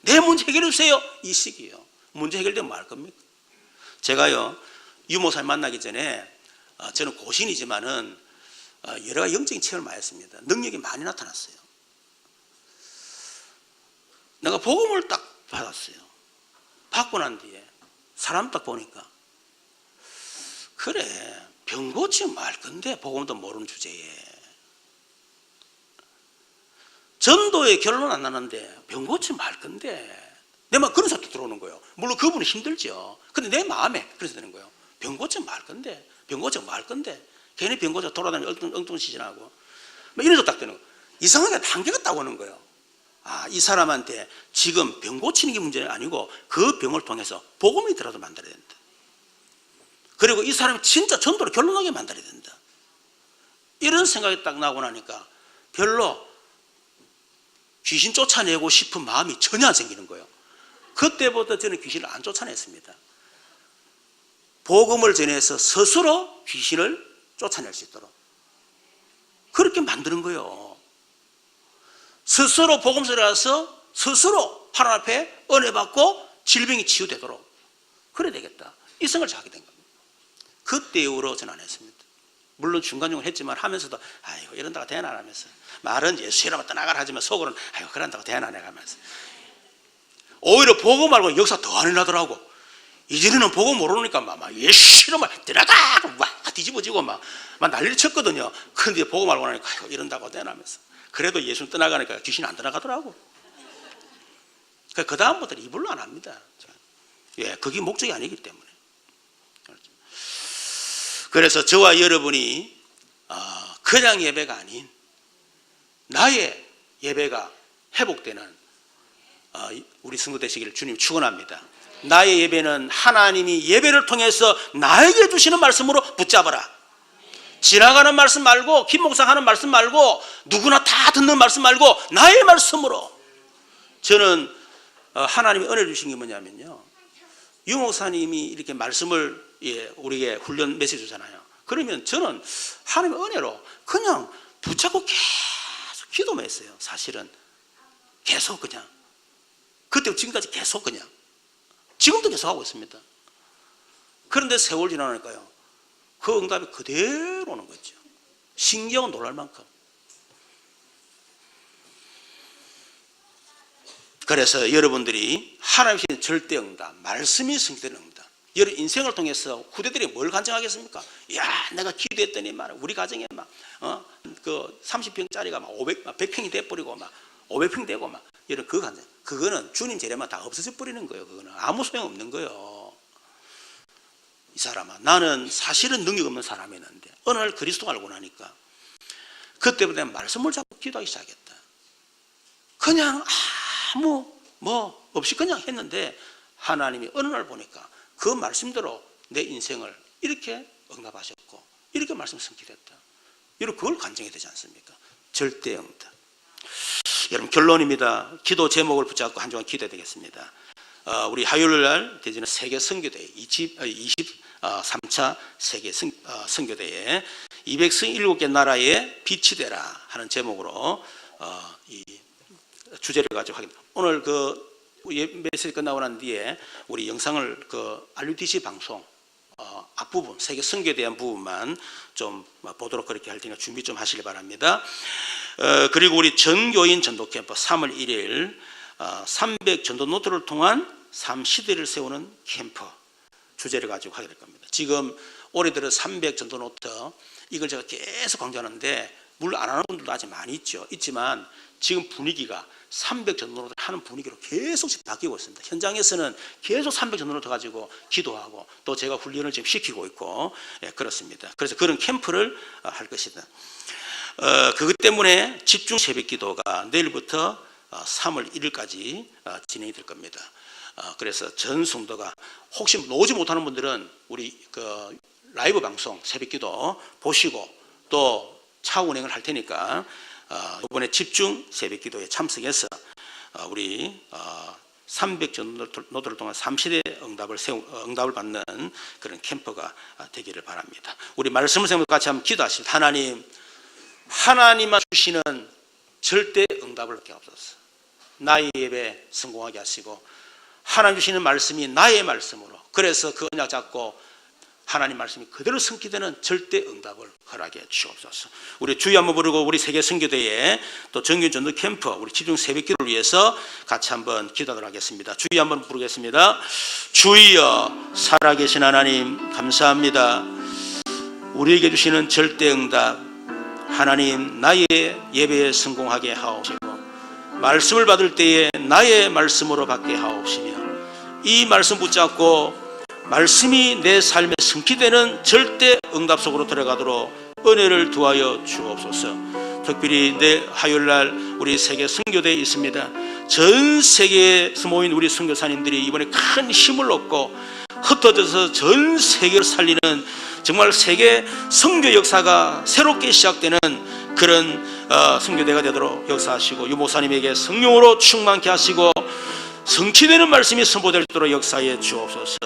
Speaker 1: 내 문제 해결해 주세요. 이 시기요. 문제 해결되면 뭐 할 겁니까? 제가요, 유모사님 만나기 전에 저는 고신이지만은 여러 가지 영적인 체험을 많이 했습니다. 능력이 많이 나타났어요. 내가 복음을 딱 받았어요. 받고 난 뒤에 사람 딱 보니까, 그래 병 고치면 말 건데 복음도 모르는 주제에 전도에 결론 안 나는데 병 고치면 말 건데, 내 막 그런 사람도 들어오는 거예요. 물론 그분은 힘들죠. 근데 내 마음에 그래서 되는 거예요. 병 고치면 말 건데, 병 고치면 말 건데, 괜히 병 고쳐 돌아다니면 엉뚱시진하고 막 이래서 딱 되는 거예요. 이상하게 한계가 딱 오는 거예요. 아, 이 사람한테 지금 병 고치는 게 문제는 아니고 그 병을 통해서 복음이더라도 만들어야 된다. 그리고 이 사람이 진짜 전도를 결론나게 만들어야 된다. 이런 생각이 딱 나고 나니까 별로 귀신 쫓아내고 싶은 마음이 전혀 안 생기는 거예요. 그때부터 저는 귀신을 안 쫓아냈습니다. 복음을 전해서 스스로 귀신을 쫓아낼 수 있도록 그렇게 만드는 거예요. 스스로 복음 전해서 스스로 하나님 앞에 은혜 받고 질병이 치유되도록 그래야 되겠다, 이 생각을 하게 된 겁니다. 그때 이후로 저는 안 했습니다. 물론 중간중간 했지만 하면서도 아이고 이런다고 되나 하면서, 말은 예수이라면 떠나가라 하지만 속으로는 아이고 그런다고 되나 내가 하면서, 오히려 복음 말고 역사 더 안 일어나더라고. 이전에는 복음 모르니까 막 예수이라면 들어가 막 뒤집어지고 막 난리를 쳤거든요. 그런데 복음 알고 나니까 아이고 이런다고 되나 하면서, 그래도 예수는 떠나가니까 귀신이 안 들어가더라고. 그 다음부터 이불로 안 합니다. 예, 그게 목적이 아니기 때문에. 그래서 저와 여러분이 그냥 예배가 아닌 나의 예배가 회복되는 우리 성도 되시기를 주님 축원합니다. 나의 예배는 하나님이 예배를 통해서 나에게 주시는 말씀으로 붙잡아라. 지나가는 말씀 말고, 김 목사가 하는 말씀 말고, 누구나 다 듣는 말씀 말고 나의 말씀으로. 저는 하나님이 은혜 주신 게 뭐냐면요, 유 목사님이 이렇게 말씀을 우리에게 훈련 메시지 주잖아요. 그러면 저는 하나님의 은혜로 그냥 붙잡고 계속 기도만 했어요. 사실은 계속 그냥 그때 지금까지 계속 그냥 지금도 계속 하고 있습니다. 그런데 세월 지나니까요, 그 응답이 그대로 오는 거죠. 신기하고 놀랄 만큼. 그래서 여러분들이 하나님의 절대 응답, 말씀이 성취되는 응답, 여러분 인생을 통해서 후대들이 뭘 간증하겠습니까? 야, 내가 기도했더니 막 우리 가정에 그 30평짜리가 막 100평이 돼버리고 막 500평 되고 막 이런 그 간증, 그거는 주님 재례만 다 없어져 버리는 거예요. 그거는 아무 소용 없는 거예요. 이 사람아, 나는 사실은 능력 없는 사람이었는데 어느 날 그리스도 알고 나니까 그때부터 말씀을 잡고 기도하기 시작했다. 그냥 아무 뭐 없이 그냥 했는데 하나님이 어느 날 보니까 그 말씀대로 내 인생을 이렇게 응답하셨고 이렇게 말씀 성취됐다. 여러분 그걸 간증해야 되지 않습니까? 절대 응답. 여러분 결론입니다. 기도 제목을 붙잡고 한 주간 기도해야 되겠습니다. 우리 화요일 날 대전의 세계 선교대회 23차 세계 선교대회 227개 나라에 빛이 되라 하는 제목으로 이 주제를 가지고 하겠습니다. 오늘 그 메시지 끝나고 난 뒤에 우리 영상을 그 RUTC 방송 앞부분 세계 선교에 대한 부분만 좀 보도록 그렇게 할 테니까 준비 좀 하시기 바랍니다. 그리고 우리 전교인 전도 캠프 3월 1일 300 전도 노트를 통한 삶 시대를 세우는 캠프 주제를 가지고 하게 될 겁니다. 지금 올해 들어 300 전도 노트 이걸 제가 계속 강조하는데 물론 안 하는 분들도 아직 많이 있지만 지금 분위기가 300 전도노트 하는 분위기로 계속 바뀌고 있습니다. 현장에서는 계속 300 전도노트 가지고 기도하고 또 제가 훈련을 지금 시키고 있고 그렇습니다. 그래서 그런 캠프를 할 것이다. 그것 때문에 집중 새벽 기도가 내일부터 3월 1일까지 진행이 될 겁니다. 그래서 전 성도가 혹시 오지 못하는 분들은 우리 그 라이브 방송 새벽 기도 보시고 또 차후 운행을 할 테니까 이번에 집중 새벽 기도에 참석해서 우리 300 전도노트를 통한 3시대 응답을 받는 그런 캠프가 되기를 바랍니다. 우리 말씀을 세우고 같이 한번 기도하십시다. 하나님만 주시는 절대 응답을 얻게 하옵소서. 나의 예배 성공하게 하시고 하나님 주시는 말씀이 나의 말씀으로 그래서 그 언약 잡고 하나님 말씀이 그대로 성취되는 절대 응답을 허락해 주옵소서. 우리 주의 한번 부르고 우리 세계 선교대회 또 정규 전도 캠프 우리 집중 새벽 기도를 위해서 같이 한번 기도하도록 하겠습니다. 주의 한번 부르겠습니다. 주여 살아계신 하나님 감사합니다. 우리에게 주시는 절대 응답 하나님 나의 예배에 성공하게 하옵시고 말씀을 받을 때에 나의 말씀으로 받게 하옵시며 이 말씀 붙잡고 말씀이 내 삶에 성취되는 절대 응답 속으로 들어가도록 은혜를 두하여 주옵소서. 특별히 내 화요일날 우리 세계 선교대에 있습니다. 전 세계에서 모인 우리 선교사님들이 이번에 큰 힘을 얻고 흩어져서 전 세계를 살리는 정말 세계 선교 역사가 새롭게 시작되는 그런 선교대가 되도록 역사하시고 유목사님에게 성령으로 충만케 하시고 성취되는 말씀이 선포될 수 있도록 역사해 주옵소서.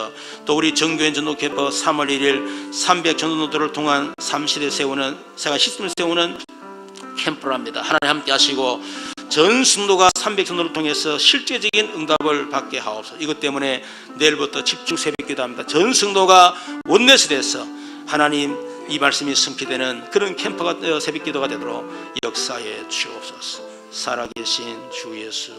Speaker 1: 또 우리 정교인 전도 캠프 3월 1일 300 전도노트를 통한 3시대 세우는 세가 시스템을 세우는 캠프랍니다. 하나님 함께 하시고 전 성도가 300 전도를 통해서 실제적인 응답을 받게 하옵소서. 이것 때문에 내일부터 집중 새벽 기도합니다. 전 성도가 원내스 돼서 하나님 이 말씀이 성취되는 그런 캠프가 새벽 기도가 되도록 역사해 주옵소서. 살아계신 주 예수